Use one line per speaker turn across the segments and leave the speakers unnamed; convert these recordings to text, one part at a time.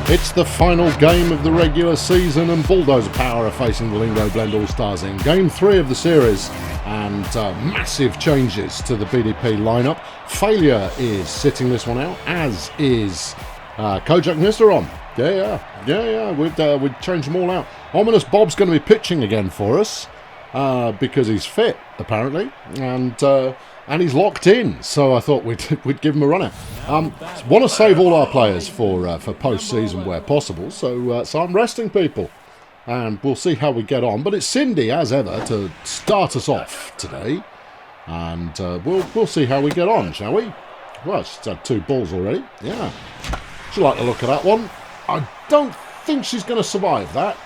It's the final game of the regular season, and Bulldozer Power are facing the Lingo Blend All-Stars in Game 3 of the series, and massive changes to the BDP lineup. Failure is sitting this one out, as is Kojak Nisteron. Yeah, we'd change them all out. Ominous Bob's going to be pitching again for us, because he's fit, apparently, and he's locked in, so I thought we'd give him a run out. Want to save all our players for post-season where possible, so I'm resting people, and we'll see how we get on. But it's Cindy, as ever, to start us off today, and we'll see how we get on, shall we? Well, she's had 2 balls already. Yeah, she'll like the look of that one. I don't think she's going to survive that.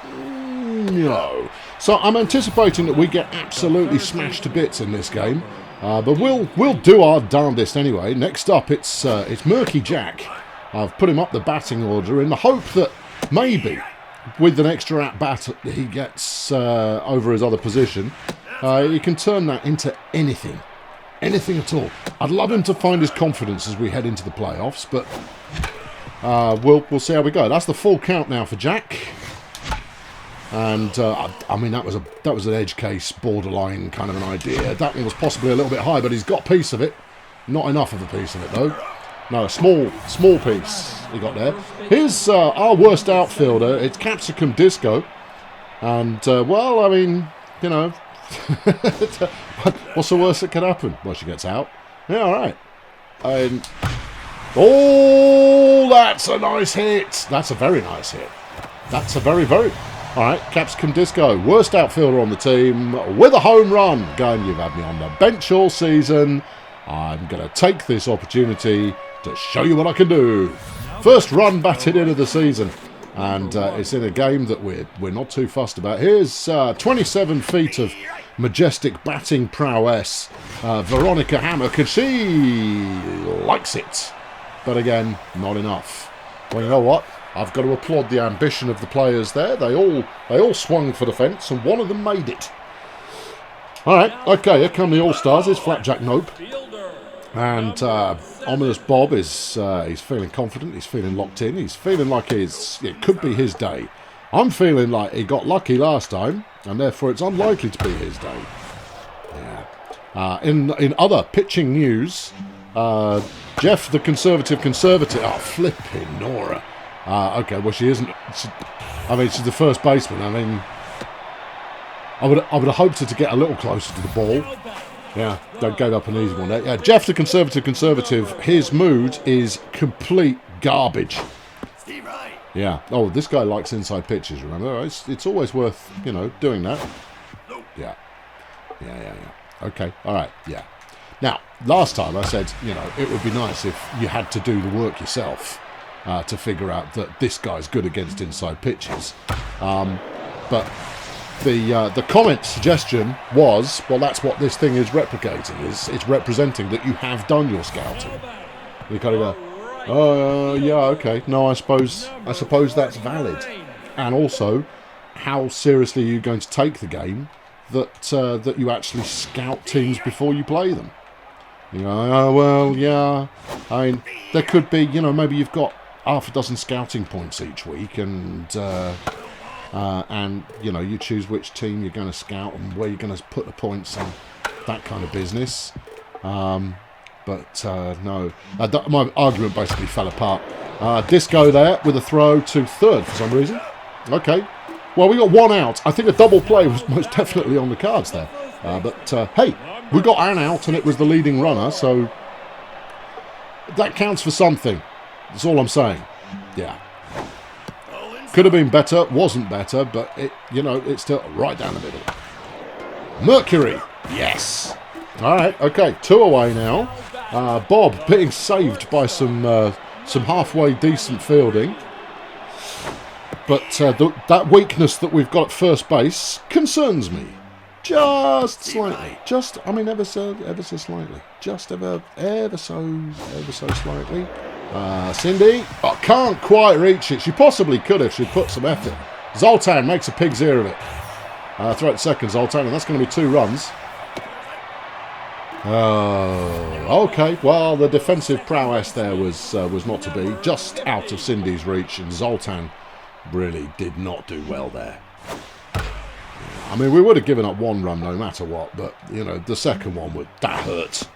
No. So I'm anticipating that we get absolutely smashed to bits in this game. But we'll do our darndest anyway. Next up, it's Mercury Jack. I've put him up the batting order in the hope that maybe with an extra at-bat he gets over his other position, he can turn that into anything at all. I'd love him to find his confidence as we head into the playoffs, but we'll see how we go. That's the full count now for Jack. And I mean, that was an edge case, borderline kind of an idea. That one was possibly a little bit high, but he's got a piece of it. Not enough of a piece of it though. No, a small piece he got there. Here's our worst outfielder. It's Capsicum Disco, and well, I mean, you know, what's the worst that could happen? Well, she gets out. Yeah, all right. Oh, that's a nice hit. That's a very nice hit. That's a very. All right, Capsicum Disco, worst outfielder on the team, with a home run. Going, you've had me on the bench all season. I'm going to take this opportunity to show you what I can do. First run batted in of the season, and it's in a game that we're not too fussed about. Here's 27 feet of majestic batting prowess. Veronica Hammock, and she likes it. But again, not enough. Well, you know what? I've got to applaud the ambition of the players there. They all swung for the fence, and one of them made it. All right, okay, here come the All-Stars. It's Flapjack Nope. And Ominous Bob is he's feeling confident. He's feeling locked in. He's feeling like it could be his day. I'm feeling like he got lucky last time, and therefore it's unlikely to be his day. Yeah. In other pitching news, Jeff the Conservative. Oh, flipping Nora. Okay, well, she isn't. She's the first baseman. I mean, I would have hoped her to get a little closer to the ball. Yeah, they gave up an easy one there. Yeah, Jeff the Conservative. His mood is complete garbage. Yeah. Oh, this guy likes inside pitches. Remember, it's always worth doing that. Yeah. Okay. All right. Yeah. Now, last time I said it would be nice if you had to do the work yourself. To figure out that this guy's good against inside pitches. But the comment suggestion was, well, that's what this thing is replicating. It's representing that you have done your scouting. You kind of go, oh, yeah, okay. No, I suppose that's valid. And also, how seriously are you going to take the game that you actually scout teams before you play them? Oh, well, yeah. I mean, there could be, maybe you've got half a dozen scouting points each week, and you choose which team you're going to scout and where you're going to put the points and that kind of business. No, my argument basically fell apart. Disco there with a throw to third for some reason. Okay, well, we got one out. I think a double play was most definitely on the cards there. But hey, we got an out, and it was the leading runner, so that counts for something. That's all I'm saying. Yeah. Could have been better, wasn't better, but it's still right down the middle. Mercury. Yes. All right. Okay. 2 away now. Bob being saved by some halfway decent fielding. But that weakness that we've got at first base concerns me. Just slightly. Ever so slightly. Just ever so slightly. Cindy can't quite reach it. She possibly could if she'd put some effort. Zoltan makes a pig's ear of it. Throw it to second, Zoltan, and that's going to be 2 runs. Oh, okay. Well, the defensive prowess there was not to be. Just out of Cindy's reach, and Zoltan really did not do well there. I mean, we would have given up one run no matter what, but you know, the second one that hurt.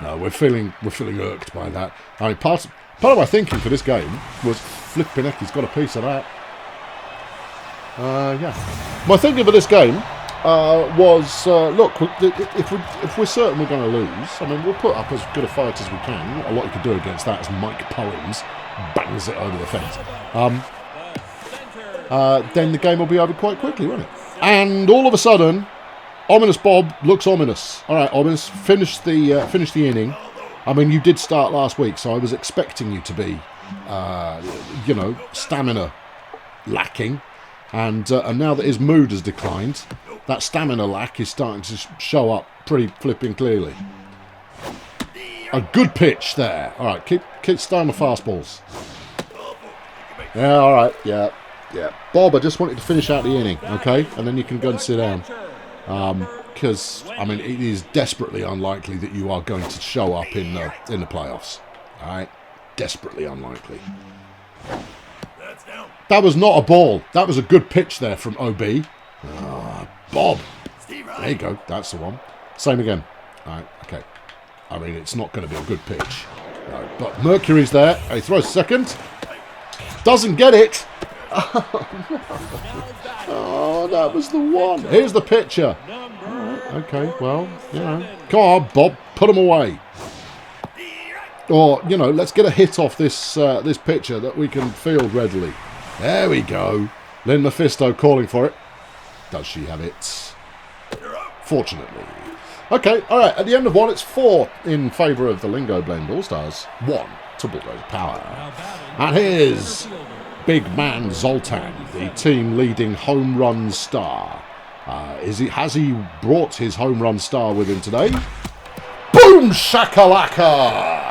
No, we're feeling irked by that. I mean, part of my thinking for this game was flipping heck, he's got a piece of that. Yeah. My thinking for this game was look, if we're certain we're going to lose, I mean, we'll put up as good a fight as we can. Not a lot you can do against that as Mike Poems bangs it over the fence. Then the game will be over quite quickly, won't it? And all of a sudden, Ominous Bob looks ominous. All right, Ominous, finish the inning. I mean, you did start last week, so I was expecting you to be, you know, stamina lacking. And now that his mood has declined, that stamina lack is starting to show up pretty flipping clearly. A good pitch there. All right, keep staying the fastballs. Yeah, all right, yeah. Bob, I just wanted to finish out the inning, okay? And then you can go and sit down. Because, I mean, it is desperately unlikely that you are going to show up in the playoffs. All right? Desperately unlikely. That was not a ball. That was a good pitch there from OB. Bob. There you go. That's the one. Same again. All right, okay. I mean, it's not going to be a good pitch. No, but Mercury's there. He throws second. Doesn't get it. Oh, that was the one. Here's the pitcher. Right, okay, well, you know. Come on, Bob. Put him away. Or, you know, let's get a hit off this this pitcher that we can field readily. There we go. Lynn Mephisto calling for it. Does she have it? Fortunately. Okay, all right. At the end of one, it's 4 in favour of the Lingo Blend All-Stars. 1 to Bulldozer Power. And here's big man Zoltan, the team leading home run star. Has he brought his home run star with him today? Boom shakalaka!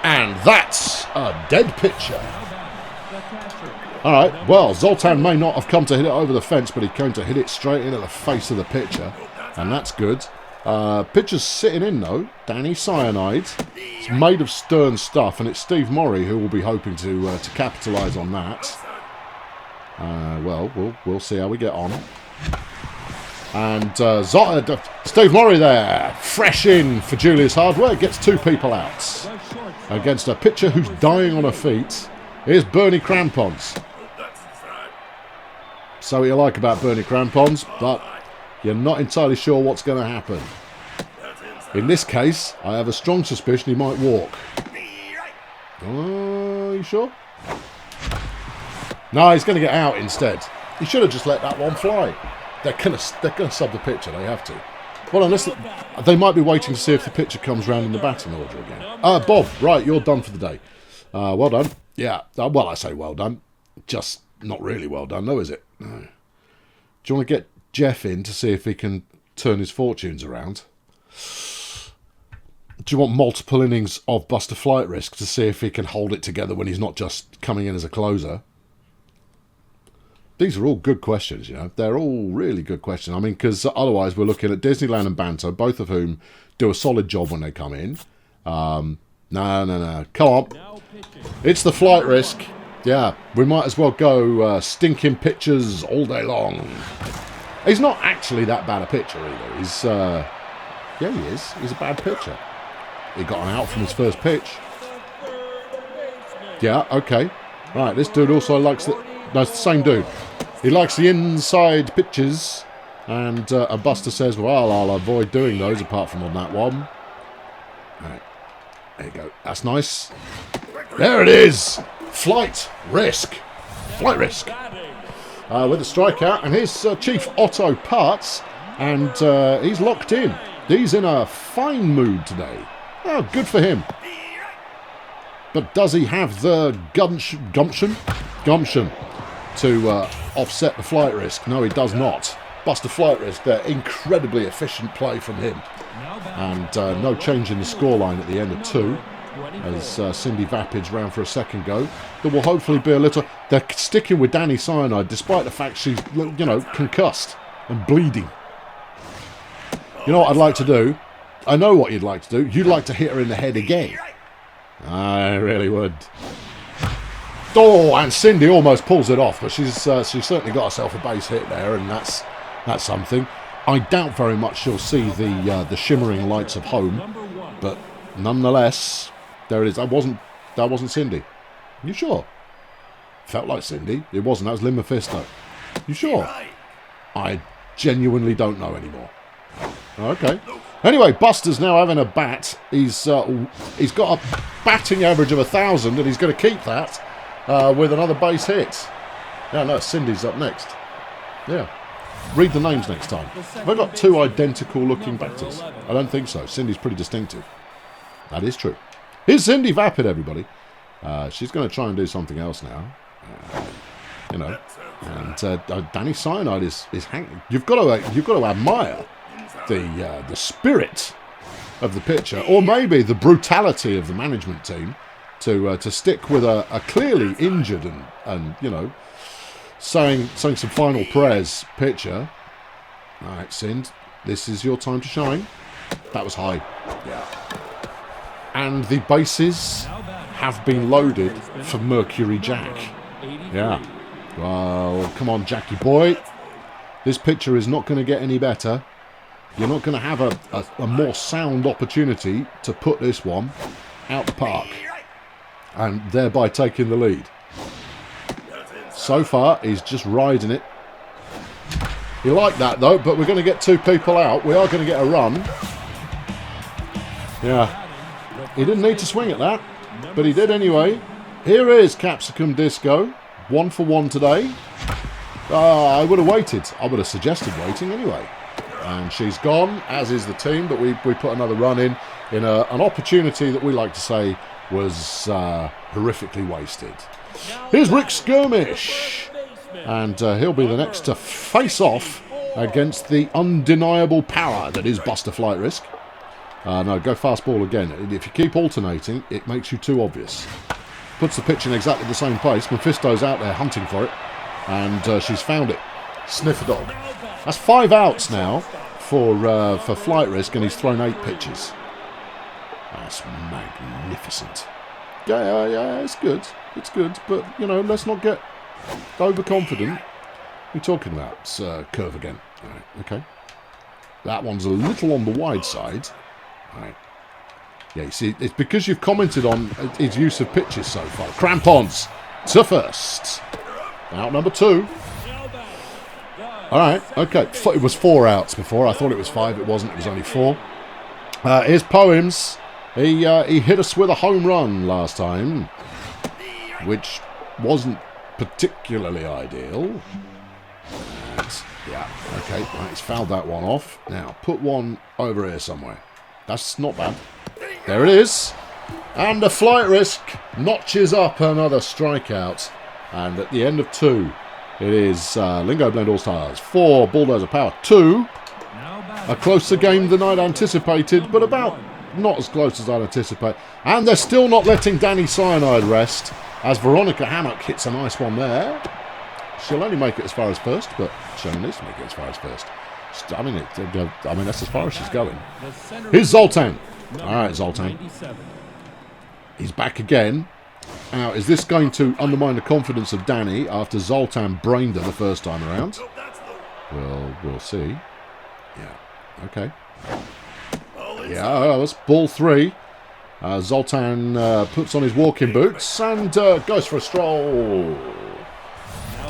And that's a dead pitcher. All right, well, Zoltan may not have come to hit it over the fence, but he came to hit it straight into the face of the pitcher, and that's good. Pitcher's sitting in, though. Danny Cyanide. It's made of stern stuff, and it's Steve Morrie who will be hoping to capitalise on that. Well, we'll see how we get on. And Steve Morrie there, fresh in for Julius Hardware, gets 2 people out. Against a pitcher who's dying on her feet. Here's Bernie Crampons. So what you like about Bernie Crampons, but you're not entirely sure what's going to happen. In this case, I have a strong suspicion he might walk. Are you sure? No, he's going to get out instead. He should have just let that one fly. They're going to sub the pitcher. They have to. Well, unless they might be waiting to see if the pitcher comes round in the batting order again. Bob, right, you're done for the day. Well done. Yeah, well, I say well done. Just not really well done, though, is it? No. Do you want to get Jeff in to see if he can turn his fortunes around? Do you want multiple innings of Buster Flight Risk to see if he can hold it together when he's not just coming in as a closer? These are all good questions, you know. They're all really good questions. I mean, because otherwise we're looking at Disneyland and Banter, both of whom do a solid job when they come in. No. Come on. It's the Flight Risk. Yeah, we might as well go stinking pitchers all day long. He's not actually that bad a pitcher either. He's, yeah, he is. He's a bad pitcher. He got an out from his first pitch. Yeah, okay. Right, this dude also likes the... No, it's the same dude. He likes the inside pitches. And Buster says, well, I'll avoid doing those apart from on that one. Right. There you go. That's nice. There it is. Flight Risk. Flight Risk. With a strikeout. And here's Chief Otto Parts. And he's locked in. He's in a fine mood today. Oh, good for him. But does he have the gumption to offset the Flight Risk? No, he does not. Buster Flight Risk there. Incredibly efficient play from him. And no change in the scoreline at the end of 2. As Cindy Vapid's round for a second go. There will hopefully be a little... They're sticking with Danny Cyanide despite the fact she's, you know, concussed and bleeding. You know what I'd like to do? I know what you'd like to do. You'd like to hit her in the head again. I really would. Oh, and Cindy almost pulls it off, but she's certainly got herself a base hit there, and that's something. I doubt very much she'll see the shimmering lights of home, but nonetheless, there it is. That wasn't Cindy. You sure? Felt like Cindy. It wasn't. That was Lynn Mephisto. You sure? I genuinely don't know anymore. Okay. Anyway, Buster's now having a bat. He's got a batting average of 1,000, and he's going to keep that with another base hit. Yeah, no, Cindy's up next. Yeah. Read the names next time. Have I got two identical looking batters? I don't think so. Cindy's pretty distinctive. That is true. Here's Cindy Vapid, everybody. She's going to try and do something else now. You know. And Danny Cyanide is hanging. You've got to admire the spirit of the pitcher, or maybe the brutality of the management team to stick with a clearly injured and you know, saying some final prayers pitcher. All right, Sind, this is your time to shine. That was high. Yeah. And the bases have been loaded for Mercury Jack. Yeah. Well, come on, Jackie boy. This pitcher is not going to get any better. You're not going to have a more sound opportunity to put this one out the park and thereby taking the lead. So far, he's just riding it. You like that, though, but we're going to get two people out. We are going to get a run. Yeah. He didn't need to swing at that, but he did anyway. Here is Capsicum Disco. 1 for 1 today. I would have waited. I would have suggested waiting anyway. And she's gone, as is the team, but we put another run in an opportunity that we like to say was horrifically wasted. Here's Rick Skirmish, and he'll be the next to face off against the undeniable power that is Buster Flight Risk. No, go fast ball again. If you keep alternating, it makes you too obvious. Puts the pitch in exactly the same place. Mephisto's out there hunting for it, and she's found it. Sniffer dog. That's 5 outs now for Flight Risk, and he's thrown 8 pitches. That's magnificent. Yeah, it's good. It's good, but, you know, let's not get overconfident. What are you talking about? It's curve again. All right, okay. That one's a little on the wide side. All right. Yeah, you see, it's because you've commented on his use of pitches so far. Crampons to first. Out number 2. All right, okay. It was 4 outs before. I thought it was 5. It wasn't. It was only 4. Here's Poems. He hit us with a home run last time, which wasn't particularly ideal. And, yeah, okay. Right, he's fouled that one off. Now, put one over here somewhere. That's not bad. There it is. And the Flight Risk notches up another strikeout. And at the end of 2, it is Lingo Blend AllStars 4, Bulldozer Power 2. A closer game than I'd anticipated, but about not as close as I'd anticipate. And they're still not letting Danny Cyanide rest, as Veronica Hammock hits a nice one there. She'll only make it as far as first, but she only needs to make it as far as first. I mean, that's as far as she's going. Here's Zoltan. All right, Zoltan. He's back again. Now, is this going to undermine the confidence of Danny after Zoltan brained her the first time around? Well, we'll see. Yeah, okay. Yeah, that's ball 3. Zoltan puts on his walking boots and goes for a stroll.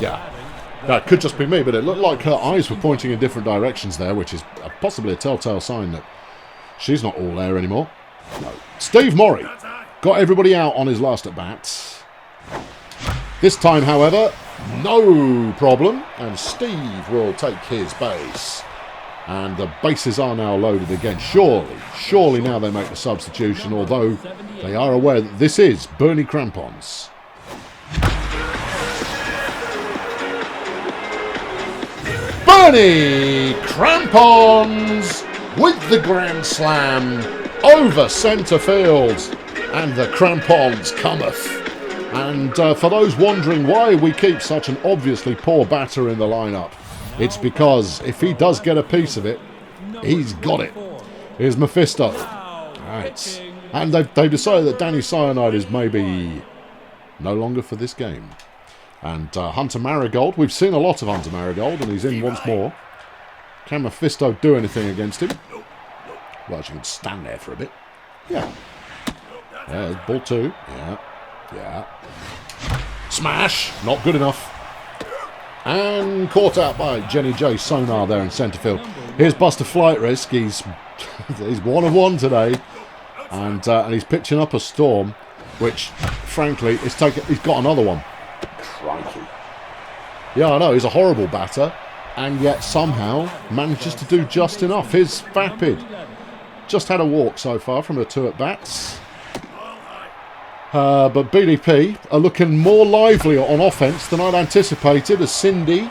Yeah. That could just be me, but it looked like her eyes were pointing in different directions there, which is possibly a telltale sign that she's not all there anymore. No. Steve Morey got everybody out on his last at-bat. This time, however, no problem, and Steve will take his base. And the bases are now loaded again. Surely now they make the substitution, although they are aware that this is Bernie Crampons. Bernie Crampons with the grand slam over centre field, and the Crampons cometh. And for those wondering why we keep such an obviously poor batter in the lineup, it's because if he does get a piece of it, he's got it. Here's Mephisto. Right. And they've decided that Danny Cyanide is maybe no longer for this game. And Hunter Marigold, we've seen a lot of Hunter Marigold, and he's in once more. Can Mephisto do anything against him? Well, she can stand there for a bit. Yeah. Yeah, ball 2. Yeah. Yeah. Smash! Not good enough. And caught out by Jenny J. Sonar there in centre field. Here's Buster Flight Risk. He's 1 of 1 today. And he's pitching up a storm, which, frankly, he's got another one. Crikey. Yeah, I know, he's a horrible batter, and yet somehow manages to do just enough. Here's Vapid. Just had a walk so far from her 2 at-bats. But BDP are looking more lively on offence than I'd anticipated, as Cindy,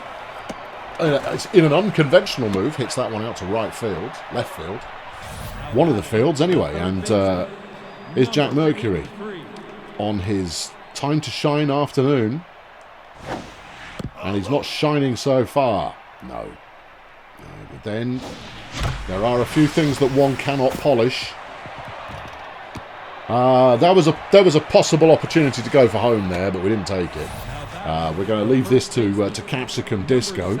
in an unconventional move, hits that one out to right field, left field. One of the fields, anyway. And here's Jack Mercury on his time to shine afternoon. And he's not shining so far. No. But then there are a few things that one cannot polish. There was a possible opportunity to go for home there, but we didn't take it. We're going to leave this to Capsicum Disco,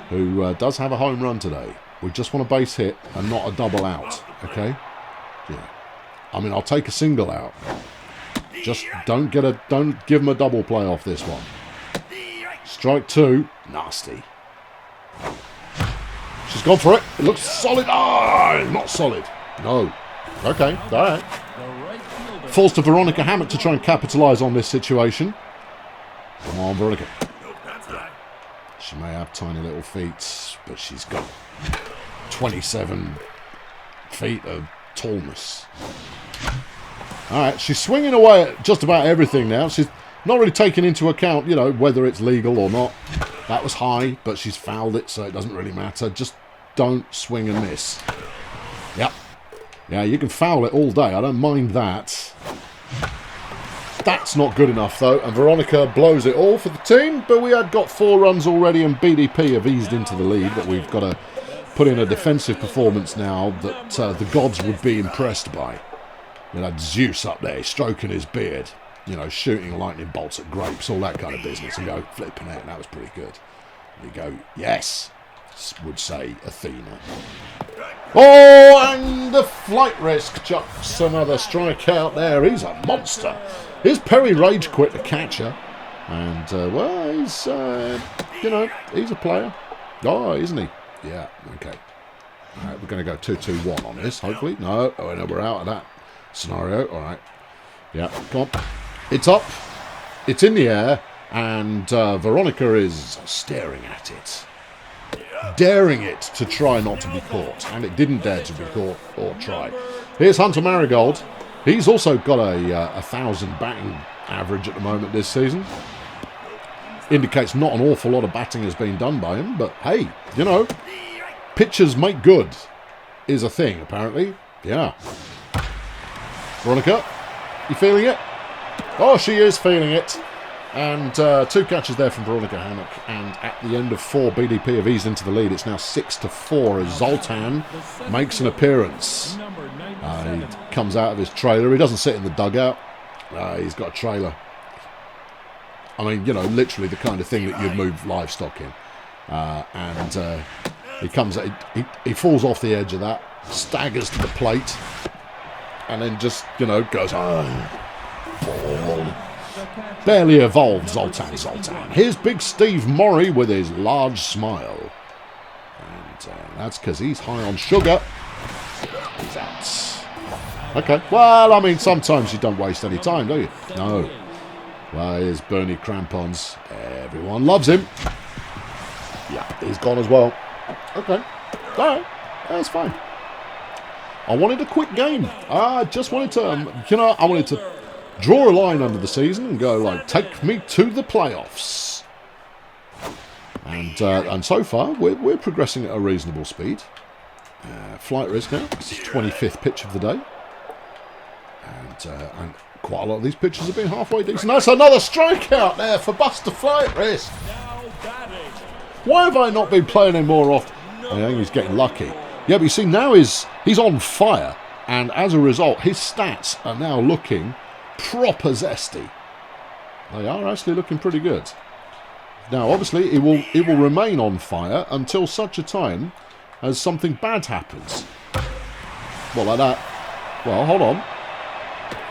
who does have a home run today. We just want a base hit and not a double out, okay? Yeah. I mean, I'll take a single out. Just don't give him a double play off this one. Strike 2, nasty. She's gone for it. It looks solid. Ah, not solid. No. Okay, all right. Falls to Veronica Hammock to try and capitalise on this situation. Come on, Veronica. Yeah. She may have tiny little feet, but she's got 27 feet of tallness. Alright, she's swinging away at just about everything now. She's not really taking into account, you know, whether it's legal or not. That was high, but she's fouled it, so it doesn't really matter. Just don't swing and miss. Yep. Yeah, you can foul it all day. I don't mind that. That's not good enough, though, and Veronica blows it all for the team, but we had got 4 runs already, and BDP have eased into the lead, but we've got to put in a defensive performance now that the gods would be impressed by. You know, Zeus up there, stroking his beard, you know, shooting lightning bolts at grapes, all that kind of business, and go, flipping out, that was pretty good. And you go, yes, would say Athena. Oh, and the Flight Risk chucks another strikeout there. He's a monster. Here's Perry Rage Quit, the catcher. And, well, he's, you know, he's a player. Oh, isn't he? Yeah, okay. All right, we're going to go 2-2-1 on this, hopefully. No, oh, no, we're out of that scenario. All right. Yeah, come on. It's up. It's in the air. And Veronica is staring at it. Daring it to try not to be caught. And it didn't dare to be caught or try. Here's Hunter Marigold. He's also got a 1,000 batting average at the moment this season. Indicates not an awful lot of batting has been done by him. But hey, you know, pitchers make good is a thing, apparently. Yeah. Veronica, you feeling it? Oh, she is feeling it. And 2 catches there from Veronica Hammock. And at the end of 4, BDP have eased into the lead. It's now 6-4 as Zoltan makes an appearance. He comes out of his trailer. He doesn't sit in the dugout. He's got a trailer. I mean, you know, literally the kind of thing that you'd move livestock in. And he comes, he falls off the edge of that, staggers to the plate, and then just, you know, goes, barely evolved, Zoltan. Here's Big Steve Morrie with his large smile. And that's because he's high on sugar. He's out. Okay, well, I mean, sometimes you don't waste any time, do you? No. Well, here's Bernie Crampons. Everyone loves him. Yeah, he's gone as well. Okay. All right. That's fine. I wanted a quick game. I just wanted to, you know, I wanted to draw a line under the season and go, like, take me to the playoffs. And so far, we're progressing at a reasonable speed. Flight Risk now. This is 25th pitch of the day. And quite a lot of these pitches have been halfway decent. That's another strikeout there for Buster Flight Risk. Why have I not been playing him more often? I think he's getting lucky. Yeah, but you see, now he's on fire. And as a result, his stats are now looking proper zesty. They are actually looking pretty good. Now, obviously, it will remain on fire until such a time as something bad happens. What, like that? Well, hold on.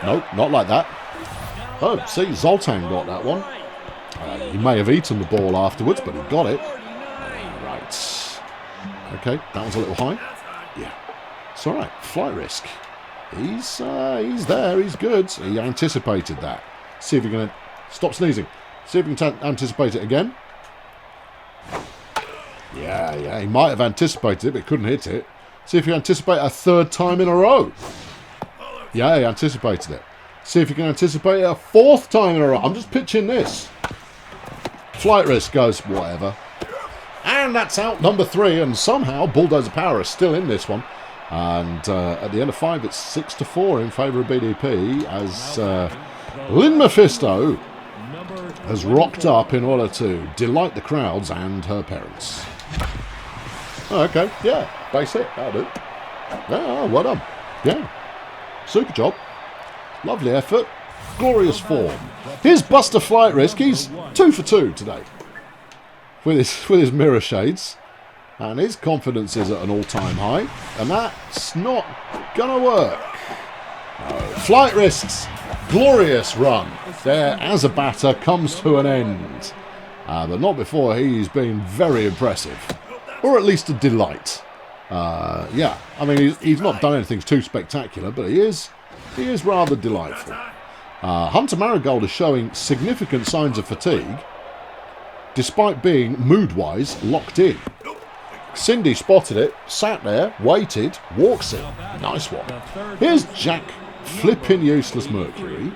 No, not like that. Oh, see, Zoltan got that one. He may have eaten the ball afterwards, but he got it. Right. Okay, that was a little high. Yeah. It's all right. Flight risk. He's there. He's good. He anticipated that. See if you're going to... Stop sneezing. See if you can anticipate it again. Yeah, he might have anticipated it, but couldn't hit it. See if you anticipate a third time in a row. Yeah, he anticipated it. See if you can anticipate it a fourth time in a row. I'm just pitching this. Flight risk goes, whatever. And that's out number 3, and somehow Bulldozer Power is still in this one. And at the end of 5, it's 6-4 in favour of BDP, as Lynn Mephisto has rocked up in order to delight the crowds and her parents. Okay, yeah, base hit, that'll do. Yeah, well done. Yeah, super job. Lovely effort. Glorious form. Here's Buster Flight Risk. He's 2 for 2 today with his mirror shades. And his confidence is at an all-time high. And that's not going to work. No. Flight Risk's glorious run there as a batter comes to an end. But not before he's been very impressive. Or at least a delight. Yeah, I mean, he's not done anything too spectacular, but he is rather delightful. Hunter Marigold is showing significant signs of fatigue, despite being, mood-wise, locked in. Cindy spotted it, sat there, waited, walks it. Nice one. Here's Jack flipping useless Mercury.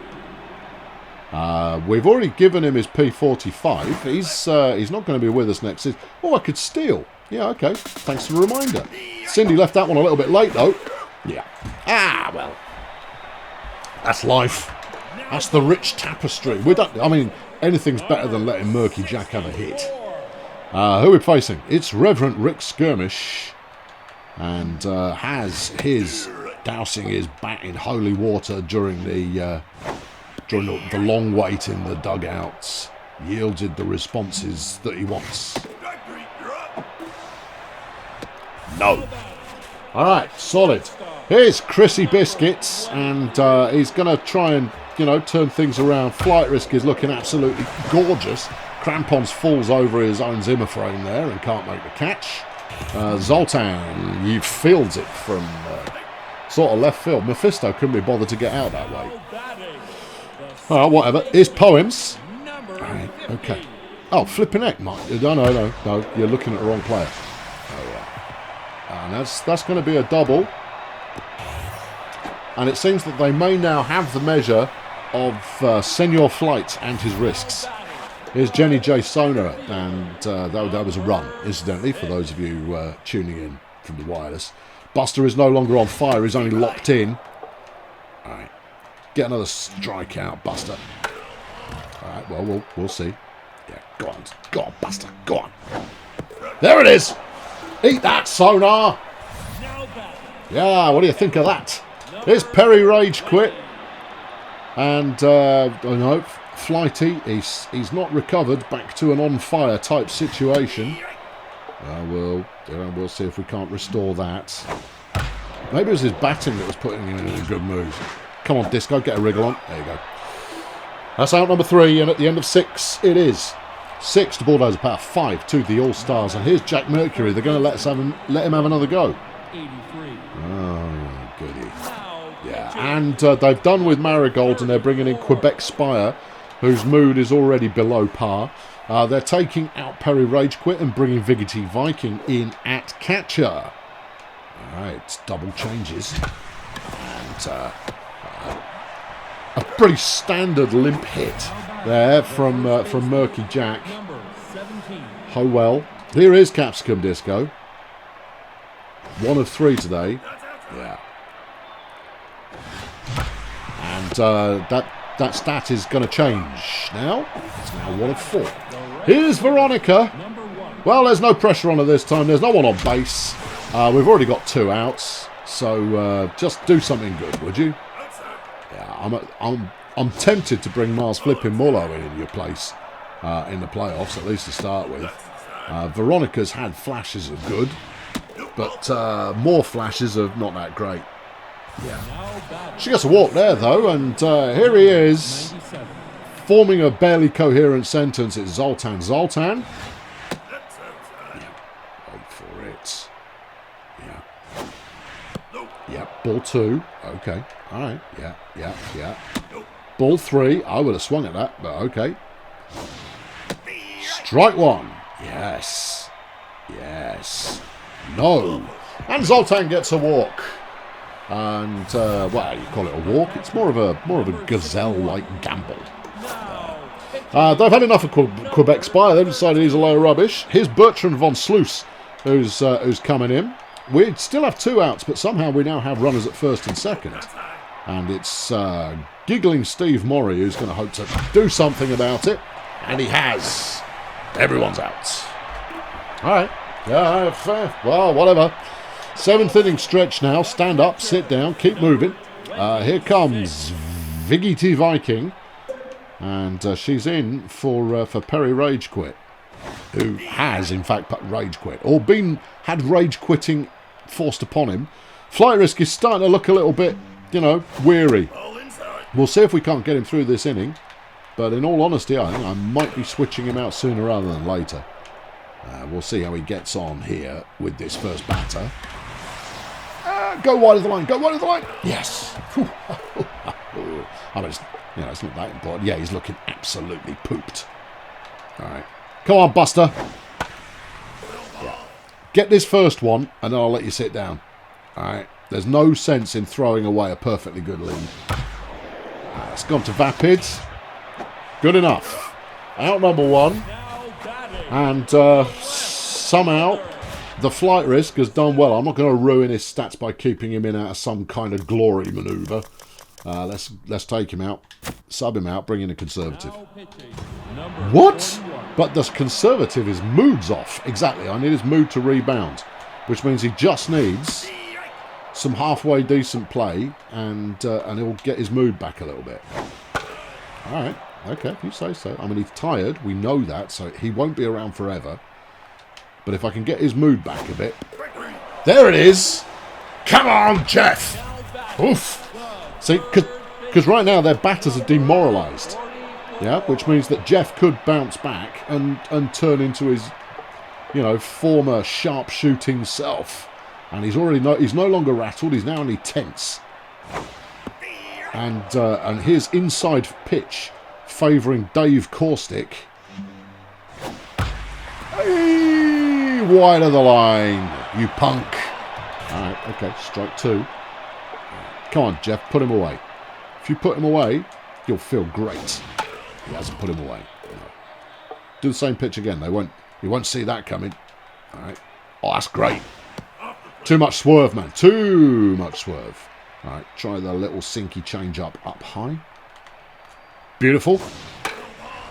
We've already given him his P45. He's not going to be with us next season. Oh, I could steal. Yeah, okay. Thanks for the reminder. Cindy left that one a little bit late, though. Yeah. Ah, well. That's life. That's the rich tapestry. I mean, anything's better than letting Murky Jack have a hit. Who are we facing? It's Reverend Rick Skirmish. And has his dousing his bat in holy water during the long wait in the dugouts yielded the responses that he wants. No. All right, solid. Here's Chrissy Biscuits, and he's going to try and, turn things around. Flight Risk is looking absolutely gorgeous. Crampons falls over his own Zimmer frame there and can't make the catch. Zoltan, he fields it from sort of left field. Mephisto couldn't be bothered to get out that way. All right, whatever. Here's Poems. All right, okay. Oh, flipping heck, Mike. No. You're looking at the wrong player. Oh, yeah. And that's going to be a double. And it seems that they may now have the measure of Senor Flight and his risks. Here's Jenny J. Sona, and that was a run, incidentally, for those of you tuning in from the wireless. Buster is no longer on fire, he's only locked in. All right, get another strikeout, Buster. All right, well, we'll see. Yeah, go on, Buster, go on. There it is! Eat that, Sonar! Yeah, what do you think of that? Here's Perry Rage Quit. And, no, Flighty, he's not recovered back to an on-fire type situation. We'll see if we can't restore that. Maybe it was his batting that was putting him in a good mood. Come on, Disco, get a wriggle on. There you go. That's out number 3, and at the end of 6, it is 6 to Bulldozer Power, 5 to the AllStars. And here's Jack Mercury. They're going to let him have another go.
83.
Oh, goody. Yeah, and they've done with Marigold, and they're bringing in Quebec Spire, whose mood is already below par. They're taking out Perry Rage Quit and bringing Vigity Viking in at catcher. All right, double changes. And a pretty standard limp hit there from Murky Jack. Oh well. Here is Capsicum Disco. 1 of 3 today. Yeah. And that stat is going to change now. It's now 1 of 4. Here's Veronica. Well, there's no pressure on her this time. There's no one on base. We've already got 2 outs, so just do something good, would you? Yeah, I'm tempted to bring Mars flipping Mullo in your place in the playoffs, at least to start with. Veronica's had flashes of good, but more flashes of not that great. Yeah. She gets a walk there, though, and here he is, forming a barely coherent sentence. It's Zoltan. Zoltan. Yeah. Wait for it. Yeah. Yeah, ball 2. Okay. All right. Yeah. Ball 3. I would have swung at that, but okay. Strike 1. Yes. No. And Zoltan gets a walk. And well, you call it a walk. It's more of a gazelle-like gamble. They've had enough of Quebec Spire. They've decided he's a load of rubbish. Here's Bertrand von Sluis, who's coming in. We still have 2 outs, but somehow we now have runners at first and second. And it's giggling Steve Morey who's going to hope to do something about it. And he has. Everyone's out. All right. Yeah, fair. Well, whatever. 7th inning stretch now. Stand up, sit down, keep moving. Here comes Viggy Viking. And she's in for Perry Rage Quit, who has, in fact, rage quit. Or had rage quitting forced upon him. Flight Risk is starting to look a little bit, weary. We'll see if we can't get him through this inning. But in all honesty, I think I might be switching him out sooner rather than later. We'll see how he gets on here with this first batter. Go wide of the line. Go wide of the line. Yes. I mean, it's not that important. Yeah, he's looking absolutely pooped. All right. Come on, Buster. Yeah. Get this first one, and then I'll let you sit down. All right. There's no sense in throwing away a perfectly good lead. It's gone to Vapid. Good enough. Out number 1. And somehow the Flight Risk has done well. I'm not going to ruin his stats by keeping him in out of some kind of glory manoeuvre. Let's take him out, sub him out, bring in a conservative. What? But the conservative, his mood's off. Exactly. I need his mood to rebound, which means he just needs some halfway decent play, and he'll get his mood back a little bit. All right. Okay, if you say so. I mean, he's tired. We know that, so he won't be around forever. But if I can get his mood back a bit. There it is. Come on, Jeff. Oof. See, because right now their batters are demoralised. Yeah, which means that Jeff could bounce back and turn into his, former sharp-shooting self. And he's no longer rattled. He's now only tense. And his inside pitch favouring Dave Caustic. Hey, wide of the line, you punk. All right, okay, strike 2. Come on, Jeff, put him away. If you put him away, you'll feel great. He hasn't put him away. Do the same pitch again. You won't see that coming. All right. Oh, that's great. Too much swerve, man. Too much swerve. All right, try the little sinky change up high. Beautiful.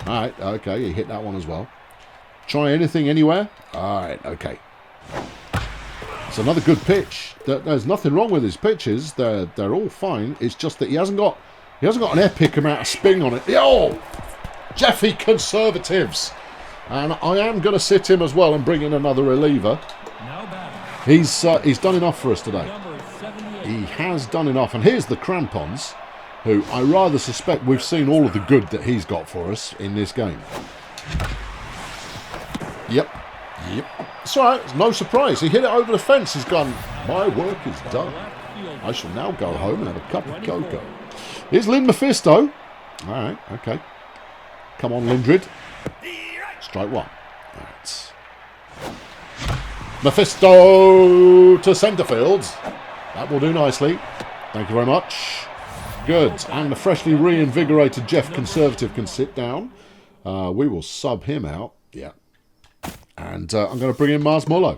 All right, okay, you hit that one as well. Try anything, anywhere. All right, okay. It's another good pitch. There's nothing wrong with his pitches. They're all fine. It's just that he hasn't got an epic amount of spin on it. Oh, Jeffy conservatives. And I am going to sit him as well and bring in another reliever. He's done enough for us today. He has done enough. And here's the Crampons, who I rather suspect we've seen all of the good that he's got for us in this game. Yep. It's all right. It's no surprise. He hit it over the fence. He's gone, my work is done. I shall now go home and have a cup of cocoa. Here's Lynn Mephisto. All right, okay. Come on, Lindred. Strike 1. All right. Mephisto to centre field. That will do nicely. Thank you very much. Good. And the freshly reinvigorated Jeff Conservative can sit down. We will sub him out. Yeah. And I'm going to bring in Mars Mullo.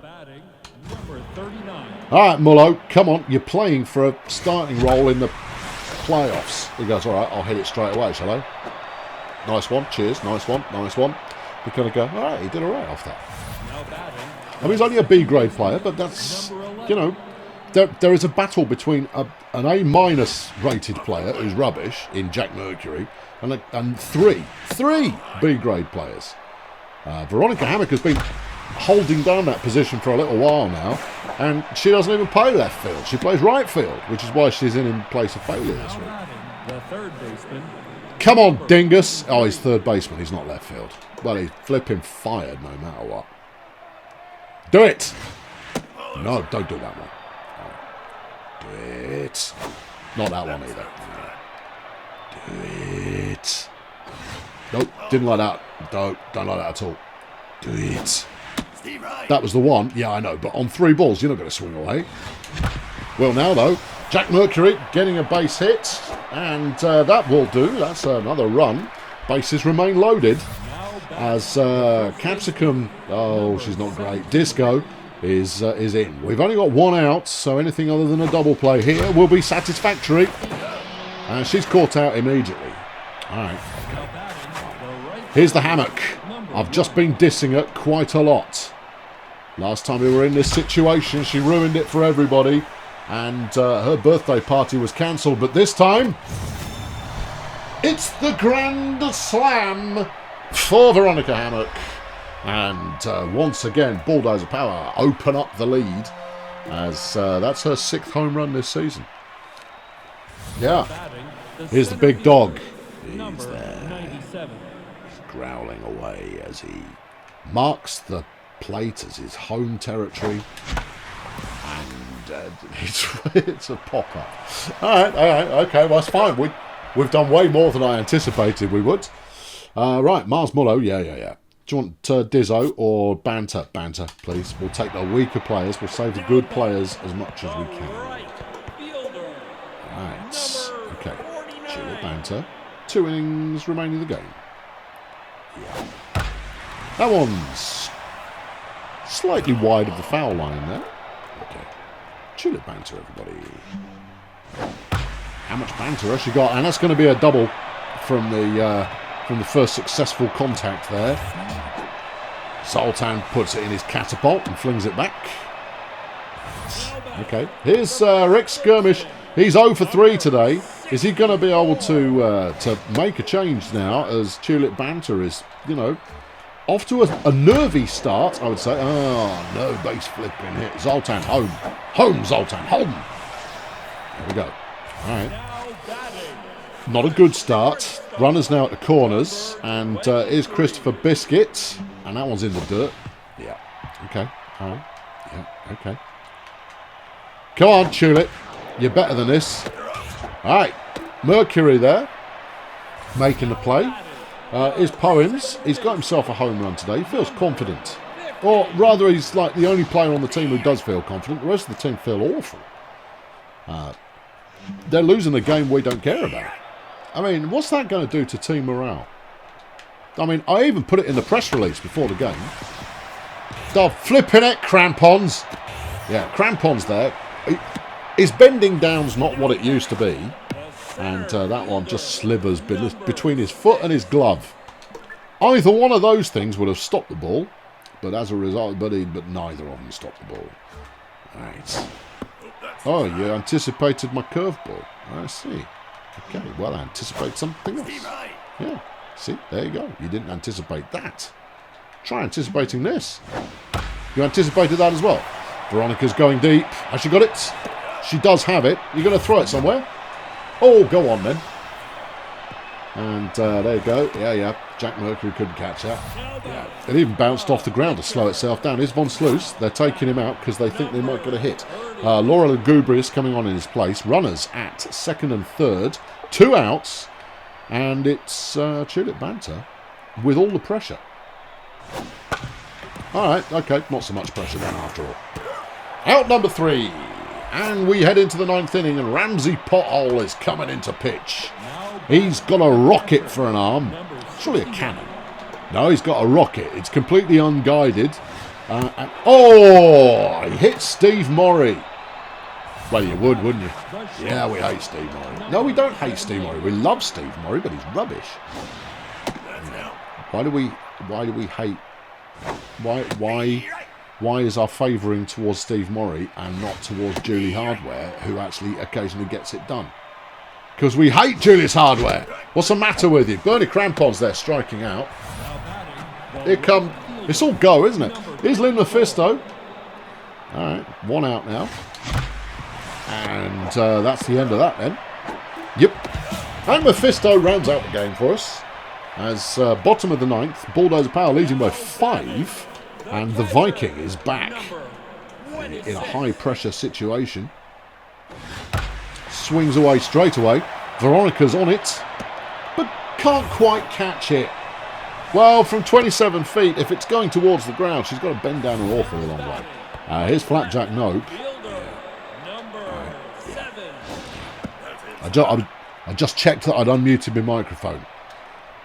All right, Mullo, come on. You're playing for a starting role in the playoffs. He goes, all right, I'll hit it straight away, shall I? Nice one. Cheers. Nice one. We kind of go, all right, he did all right off that. I mean, he's only a B-grade player, but that's you know, there is a battle between an A- rated player who's rubbish in Jack Mercury and three B-grade players. Veronica Hammock has been holding down that position for a little while now, and she doesn't even play left field. She plays right field, which is why she's in place of failure this week.
The third baseman.
Come on, dingus. Oh, he's third baseman. He's not left field. Well, he's flipping fired no matter what. Do it. No, don't do that one. Do it. Not that one either. Do it. Nope, didn't like that. Don't like that at all. Do it. That was the one. Yeah, I know, but on 3 balls, you're not going to swing away. Well, now, though, Jack Mercury getting a base hit, and that will do. That's another run. Bases remain loaded as Capsicum, oh, she's not great. Disco is in. We've only got 1 out, so anything other than a double play here will be satisfactory. And she's caught out immediately. All right. Okay. Here's the Hammock. I've just been dissing her quite a lot. Last time we were in this situation, she ruined it for everybody. And her birthday party was cancelled. But this time, it's the Grand Slam for Veronica Hammock. And once again, Bulldozer Power open up the lead. As that's her 6th home run this season. Yeah. Here's the big dog. He's there. He's growling away as he marks the plate as his home territory. And it's a pop-up. All right, okay, well, that's fine. We've done way more than I anticipated we would. Right, Mars Mullo, yeah. Do you want Dizzo or Banter? Banter, please. We'll take the weaker players. We'll save the good players as much as we can. Right, okay. Chill Banter. 2 innings remaining in the game. Yeah. That one's slightly wide of the foul line there. Okay. Tulip Banter, everybody. How much banter has she got? And that's going to be a double from the first successful contact there. Zoltan puts it in his catapult and flings it back. Okay. Here's Rick Skirmish. He's 0 for 3 today. Is he going to be able to make a change now as Tulip Banter is, off to a nervy start, I would say. Oh, no base flipping hit. Zoltan, home. Home, Zoltan, home. There we go. All right. Not a good start. Runners now at the corners. And here's Christopher Biscuit. And that one's in the dirt. Yeah. Okay. All right. Yeah. Okay. Come on, Tulip. You're better than this. All right. Mercury there. Making the play. His Poems. He's got himself a home run today. He feels confident. Or rather, he's like the only player on the team who does feel confident. The rest of the team feel awful. They're losing the game we don't care about. I mean, what's that going to do to team morale? I mean, I even put it in the press release before the game. They're flipping it, crampons. Yeah, crampons there. His bending down's not what it used to be. And that one just slivers between his foot and his glove. Either one of those things would have stopped the ball. But as a result, but neither of them stopped the ball. Right. Oh, you anticipated my curveball. I see. Okay, well, I anticipate something else. Yeah, see, there you go. You didn't anticipate that. Try anticipating this. You anticipated that as well. Veronica's going deep. Has she got it? She does have it. You're going to throw it somewhere? Oh, go on then. And there you go. Yeah. Jack Mercury couldn't catch that. Yeah. It even bounced off the ground to slow itself down. Here's Von Sluice. They're taking him out because they think they might get a hit. Laura Lugubrious coming on in his place. Runners at 2nd and 3rd. 2 outs. And it's Tulip Banter with all the pressure. All right. Okay. Not so much pressure then after all. Out number 3. And we head into the 9th inning. And Ramsey Pothole is coming into pitch. He's got a rocket for an arm. Surely a cannon. No, he's got a rocket. It's completely unguided. He hit Steve Morey. Well, you would, wouldn't you? Yeah, we hate Steve Morey. No, we don't hate Steve Morey. We love Steve Morey, but he's rubbish. Why do we hate... Why why is our favouring towards Steve Morrie and not towards Julie Hardware, who actually occasionally gets it done? Because we hate Julius Hardware. What's the matter with you? Bernie Crampons there striking out. Here come... It's all go, isn't it? Here's Lynn Mephisto. All right, one out now. And that's the end of that then. Yep. And Mephisto rounds out the game for us. As bottom of the ninth, Bulldozer Power leads him by 5. And the Viking is back in a high-pressure situation. Swings away straight away. Veronica's on it, but can't quite catch it. Well, from 27 feet, if it's going towards the ground, she's got to bend down an awfully long way. Here's Flapjack Nope. I just checked that I'd unmuted my microphone.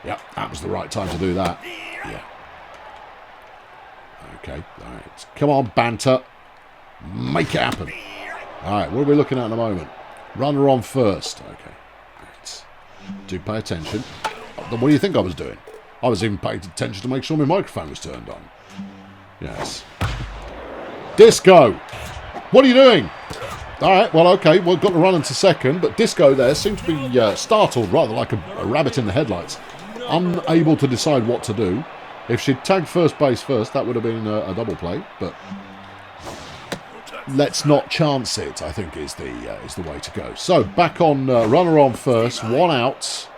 Yep, that was the right time to do that. Yeah. Okay, all right. Come on, banter. Make it happen. All right, what are we looking at in a moment? Runner on first. Okay. Right. Do pay attention. What do you think I was doing? I was even paying attention to make sure my microphone was turned on. Yes. Disco! What are you doing? Alright, well, okay, we've got to run into second, but Disco there seemed to be startled, rather like a rabbit in the headlights. Unable to decide what to do. If she'd tagged first base first, that would have been a double play, but let's not chance it, I think, is the way to go. So, back on runner on first, one out.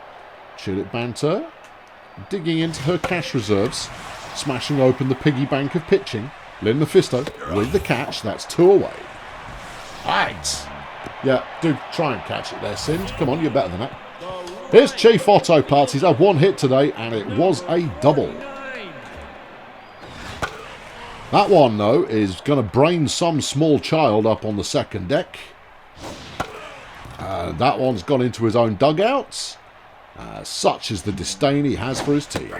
Tulip Banter digging into her cash reserves, smashing open the piggy bank of pitching. Lynn Mephisto with the catch. That's 2 away. Right. Yeah, do try and catch it there, Sind. Come on, you're better than that. Here's Chief Otto Parts. He's had 1 hit today, and it was a double. That one, though, is going to brain some small child up on the second deck. That one's gone into his own dugouts. Such is the disdain he has for his team.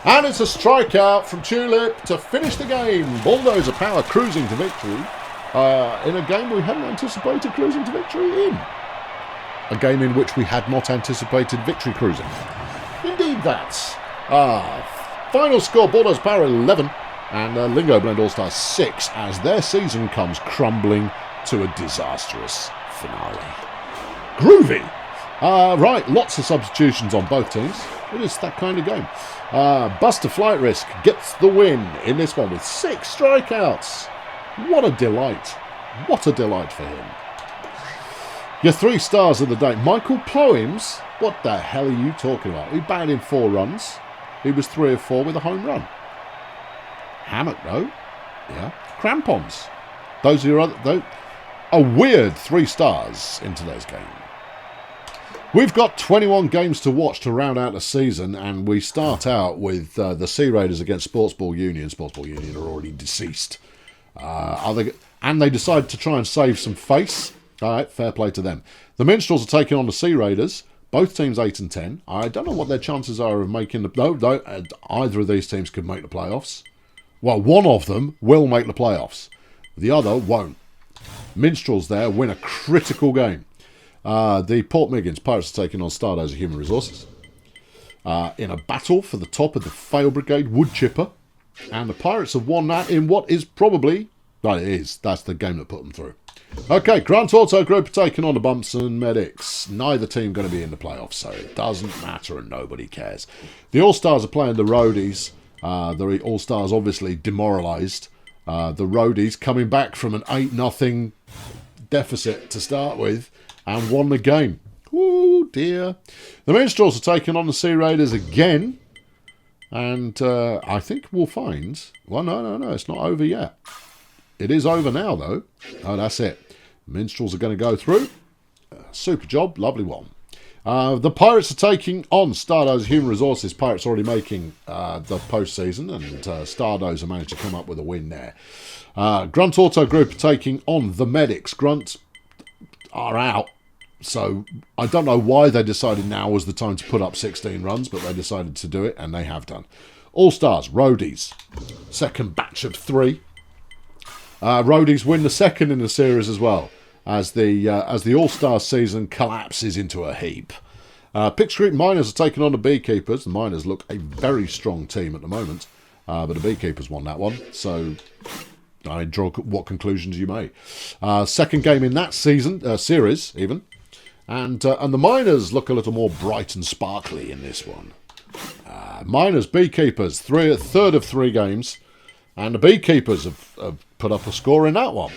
And it's a strikeout from Tulip to finish the game. Bulldozer Power cruising to victory in a game we hadn't anticipated cruising to victory in. A game in which we had not anticipated victory cruising. Indeed that's. Final score, Bulldozer Power 11 and Lingo Blend All-Stars 6 as their season comes crumbling to a disastrous finale. Groovy! Right, lots of substitutions on both teams. It is that kind of game. Buster Flight Risk gets the win in this one with 6 strikeouts. What a delight. What a delight for him. Your 3 stars of the day. Michael Poems, what the hell are you talking about? He batted in 4 runs. He was 3 of 4 with a home run. Hammock, though. Yeah. Crampons. Those are your other... A weird 3 stars in today's game. We've got 21 games to watch to round out the season, and we start out with the Sea Raiders against Sportsball Union. Sportsball Union are already deceased. And they decide to try and save some face. All right, fair play to them. The Minstrels are taking on the Sea Raiders. Both teams 8 and 10. I don't know what their chances are of making the... No, either of these teams could make the playoffs. Well, one of them will make the playoffs. The other won't. Minstrels there win a critical game. The Port Miggins Pirates are taking on Stardozer Human Resources in a battle for the top of the Fail Brigade Wood Chipper. And the Pirates have won that in what is probably... Well, it is. That's the game that put them through. Okay, Grant Auto Group are taking on the Bumps and Medics. Neither team going to be in the playoffs, so it doesn't matter and nobody cares. The All-Stars are playing the Roadies. The All-Stars obviously demoralised. The Roadies coming back from an 8-0 deficit to start with and won the game. Oh dear. The Minstrels are taking on the Sea Raiders again. And I think we'll find... Well, no, it's not over yet. It is over now, though. Oh, that's it. Minstrels are going to go through. Super job. Lovely one. The Pirates are taking on Stardozer Human Resources. Pirates already making the postseason, and Stardozer managed to come up with a win there. Grunt Auto Group are taking on the Medics. Grunt are out. So I don't know why they decided now was the time to put up 16 runs, but they decided to do it, and they have done. All-Stars, Roadies. Second batch of 3. Roadies win the second in the series as well, as the All-Star season collapses into a heap. Pick Street Miners are taking on the Beekeepers. The Miners look a very strong team at the moment, but the Beekeepers won that one. So, I draw what conclusions you may. Second game in that series even. And the Miners look a little more bright and sparkly in this one. Miners, Beekeepers, third of 3 games. And the Beekeepers have put up a score in that one.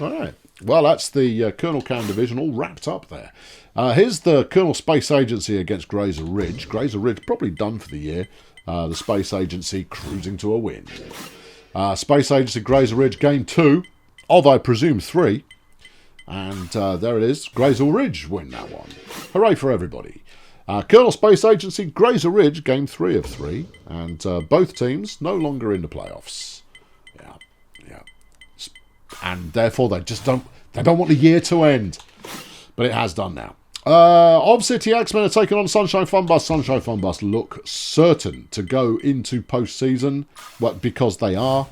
All right. Well, that's the Colonel Cam division all wrapped up there. Here's the Colonel Space Agency against Grazer Ridge. Grazer Ridge probably done for the year. The Space Agency cruising to a win. Space Agency Grazer Ridge game 2 of, I presume, 3. And there it is. Grazer Ridge win that one. Hooray for everybody. Colonel Space Agency Grazer Ridge game 3 of 3. And both teams no longer in the playoffs. Yeah. And therefore they don't want the year to end. But it has done now. Ob City X-Men are taking on Sunshine Funbus. Sunshine Funbus look certain to go into postseason, well, because they are.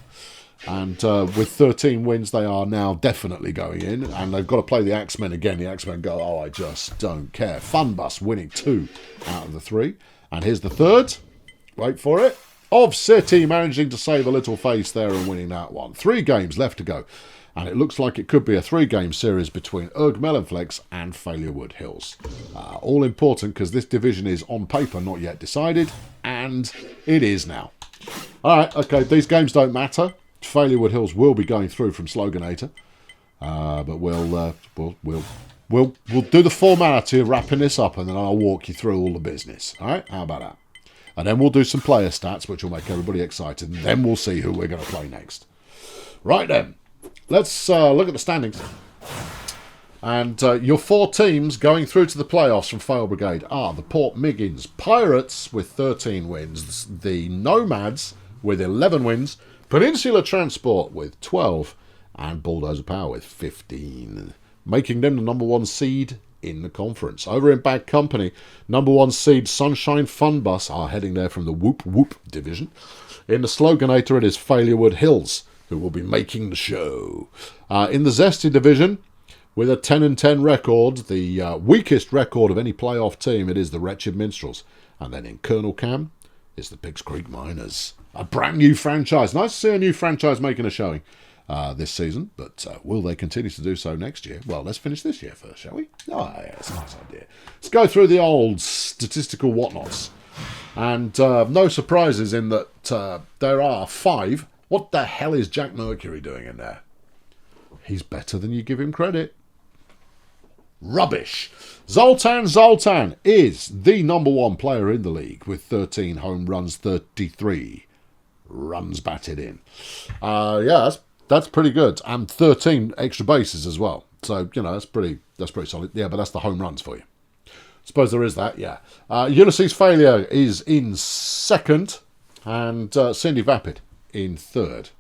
And with 13 wins, they are now definitely going in. And they've got to play the X-Men again. The X-Men go, oh, I just don't care. Funbus winning 2 out of the 3. And here's the third. Wait for it. Ob City managing to save a little face there and winning that one. 3 games left to go. And it looks like it could be a 3-game series between Erg Melonflex and Failurewood Hills. All important because this division is on paper not yet decided. And it is now. Alright, okay, these games don't matter. Failurewood Hills will be going through from Sloganator. But we'll do the formality of wrapping this up and then I'll walk you through all the business. Alright, how about that? And then we'll do some player stats, which will make everybody excited. And then we'll see who we're going to play next. Right then. Let's look at the standings. And your 4 teams going through to the playoffs from Fail Brigade are the Port Miggins Pirates with 13 wins, the Nomads with 11 wins, Peninsula Transport with 12, and Bulldozer Power with 15, making them the number 1 seed in the conference. Over in Bad Company, number 1 seed Sunshine Funbus are heading there from the Whoop Whoop division. In the Sloganator, it is Failurewood Hills who will be making the show. In the Zesty division, with a 10-10 record, the weakest record of any playoff team, it is the Wretched Minstrels. And then in Colonel Cam, it's the Pigs Creek Miners. A brand new franchise. Nice to see a new franchise making a showing this season, but will they continue to do so next year? Well, let's finish this year first, shall we? Oh, yeah, it's a nice idea. Let's go through the old statistical whatnots. And no surprises in that there are 5. What the hell is Jack Mercury doing in there? He's better than you give him credit. Rubbish. Zoltan is the number 1 player in the league with 13 home runs, 33 runs batted in. Yeah, that's pretty good. And 13 extra bases as well. So, you know, that's pretty solid. Yeah, but that's the home runs for you. Suppose there is that, yeah. Ulysses Failure is in 2nd. And Cindy Vapid in 3rd.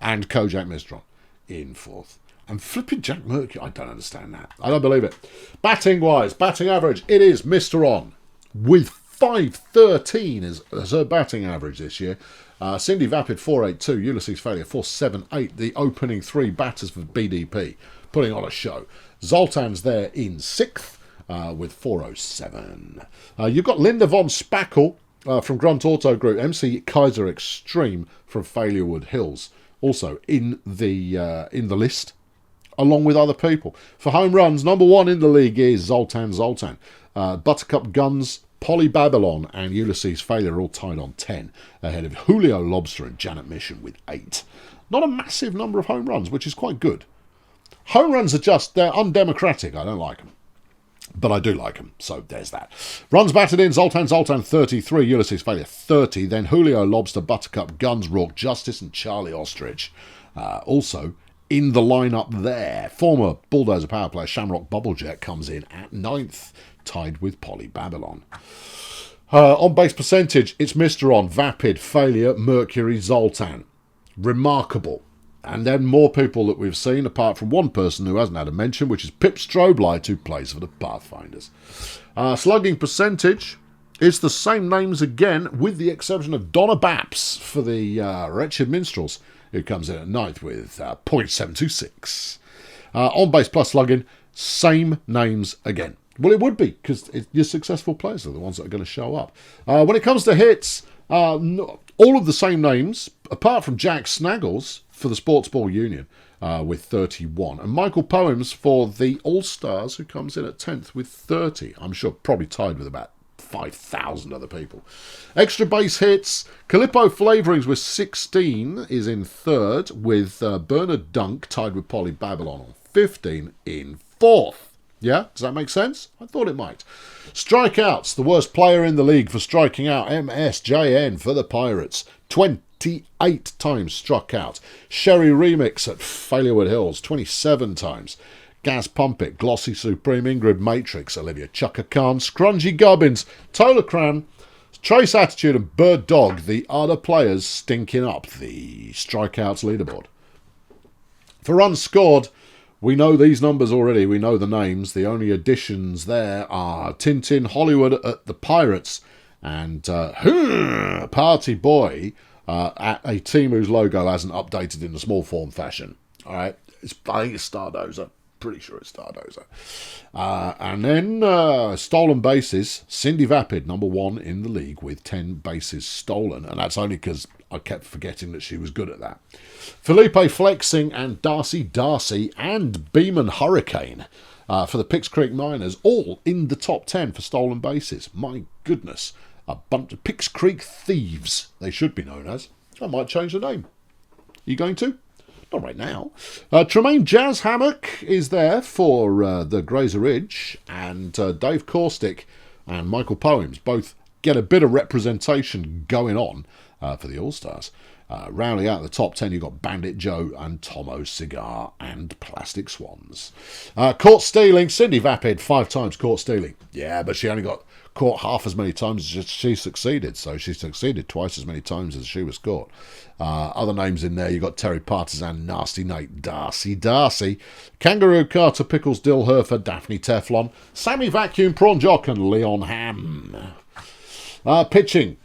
And Kojak Mistron in 4th. And flipping Jack Mercury, I don't understand that. I don't believe it. Batting-wise, batting average, it is Mr. On with 513 as her batting average this year. Cindy Vapid 482, Ulysses Failure 478. The opening 3 batters for BDP, putting on a show. Zoltan's there in 6th with 407. You've got Linda von Spackle from Grunt Auto Group, MC Kaiser Extreme from Failurewood Hills, also in the list, along with other people. For home runs, number 1 in the league is Zoltan. Buttercup Guns, Polly Babylon, and Ulysses Failure all tied on 10, ahead of Julio Lobster and Janet Mission with 8. Not a massive number of home runs, which is quite good. Home runs are they're undemocratic. I don't like them. But I do like them, so there's that. Runs batted in, Zoltan 33, Ulysses Failure 30, then Julio Lobster, Buttercup Guns, Rourke Justice, and Charlie Ostrich. Also in the lineup there, former Bulldozer power player Shamrock Bubblejet comes in at 9th, tied with Polly Babylon. On base percentage, it's Mr. On, Vapid, Failure, Mercury, Zoltan. Remarkable. And then more people that we've seen, apart from one person who hasn't had a mention, which is Pip Stroblight, who plays for the Pathfinders. Slugging percentage, it's the same names again, with the exception of Donna Baps for the Wretched Minstrels, who comes in at 9th with .726. On base plus slugging, same names again. Well, it would be, because your successful players are the ones that are going to show up. When it comes to hits, all of the same names, apart from Jack Snaggles, for the Sports Ball Union with 31. And Michael Poems for the AllStars, who comes in at 10th with 30. I'm sure probably tied with about 5,000 other people. Extra base hits. Calippo Flavourings with 16 is in third, with Bernard Dunk tied with Polly Babylon on 15 in fourth. Yeah, does that make sense? I thought it might. Strikeouts, the worst player in the league for striking out, MSJN for the Pirates. 28 times struck out. Sherry Remix at Failurewood Hills, 27 times. Gaz Pumpit, Glossy Supreme, Ingrid Matrix, Olivia Chukka Khan, Scrungy Gubbins, Tola Cran, Trace Attitude and Bird Dog, the other players stinking up the strikeouts leaderboard. For runs scored, we know these numbers already. We know the names. The only additions there are Tintin Hollywood at the Pirates and Party Boy at a team whose logo hasn't updated in a small form fashion. All right, I think it's Stardozer. Pretty sure it's Stardozer. And then stolen bases. Cindy Vapid, number 1 in the league with 10 bases stolen. And that's only because I kept forgetting that she was good at that. Felipe Flexing and Darcy and Beeman Hurricane for the Pix Creek Miners, all in the top 10 for stolen bases. My goodness. A bunch of Pix Creek Thieves, they should be known as. I might change the name. You going to? Not right now. Tremaine Jazz Hammock is there for the Grazer Ridge, and Dave Caustic and Michael Poems both get a bit of representation going on for the All-Stars. Rounding out the top 10, you've got Bandit Joe and Tomo Cigar and Plastic Swans. Caught stealing, Cindy Vapid, 5 times caught stealing. Yeah, but she only got caught half as many times as she succeeded, so she succeeded twice as many times as she was caught. Other names in there, you've got Terry Partisan, Nasty Nate, Darcy, Kangaroo Carter, Pickles, Dill Herfer, Daphne Teflon, Sammy Vacuum, Prawn Jock and Leon Ham. Pitching.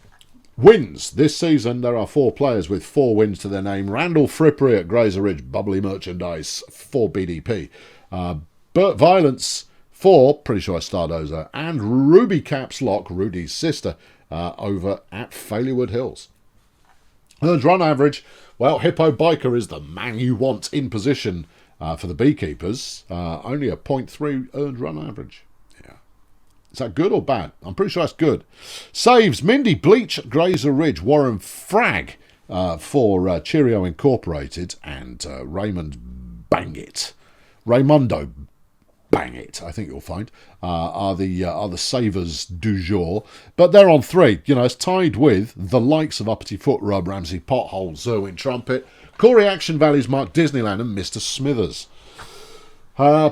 Wins. This season, there are 4 players with 4 wins to their name. Randall Frippery at Grazer Ridge, Bubbly Merchandise for BDP. Burt Violence for, pretty sure it's Stardozer, and Ruby Caps Lock, Rudy's sister, over at Failurewood Hills. Earned run average, well, Hippo Biker is the man you want in position for the Beekeepers. Only a 0.3 earned run average. Yeah. Is that good or bad? I'm pretty sure that's good. Saves, Mindy Bleach at Grazer Ridge, Warren Frag for Cheerio Incorporated, and Raymundo Bang It, I think you'll find, are the savers du jour. But they're on 3. You know, it's tied with the likes of Uppity Foot Rub, Ramsey Pothole, Zerwin Trumpet, Corey Action Valley's Mark Disneyland, and Mr. Smithers.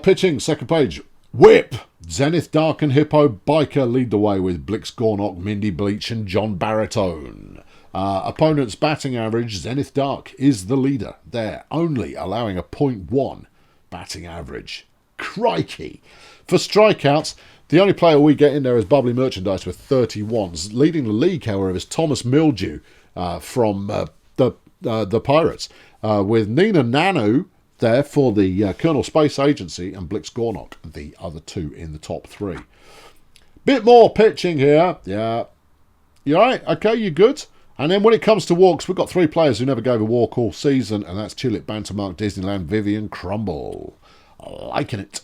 Pitching, second page. Whip! Zenith Dark and Hippo Biker lead the way with Blix Gornock, Mindy Bleach, and John Baritone. Opponent's batting average, Zenith Dark is the leader there, only allowing a 0.1 batting average. Crikey. For strikeouts, the only player we get in there is Bubbly Merchandise with 31s. Leading the league, however, is Thomas Mildew from the Pirates, with Nina Nanu there for the Colonel Space Agency and Blix Gornock, the other 2 in the top 3. Bit more pitching here. Yeah. You all right? Okay, you good? And then when it comes to walks, we've got 3 players who never gave a walk all season, and that's Tulip Banter, Mark Disneyland, Vivian Crumble. Liking it.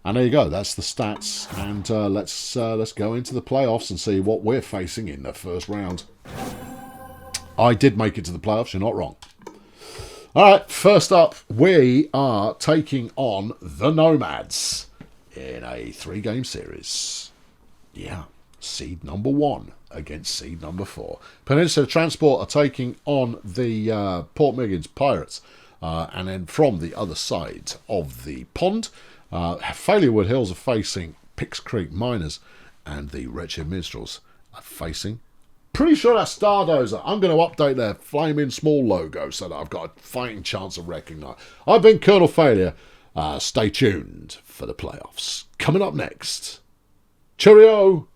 And there you go. That's the stats. And let's go into the playoffs and see what we're facing in the first round. I did make it to the playoffs. You're not wrong. All right. First up, we are taking on the Nomads in a 3-game series. Yeah. Seed number 1 against seed number 4. Peninsula Transport are taking on the Port Miggins Pirates. And then from the other side of the pond, Failurewood Hills are facing Pix Creek Miners, and the Wretched Minstrels are facing, pretty sure that's Stardozer. I'm going to update their flaming small logo so that I've got a fighting chance of recognising. I've been Colonel Failure. Stay tuned for the playoffs. Coming up next. Cheerio!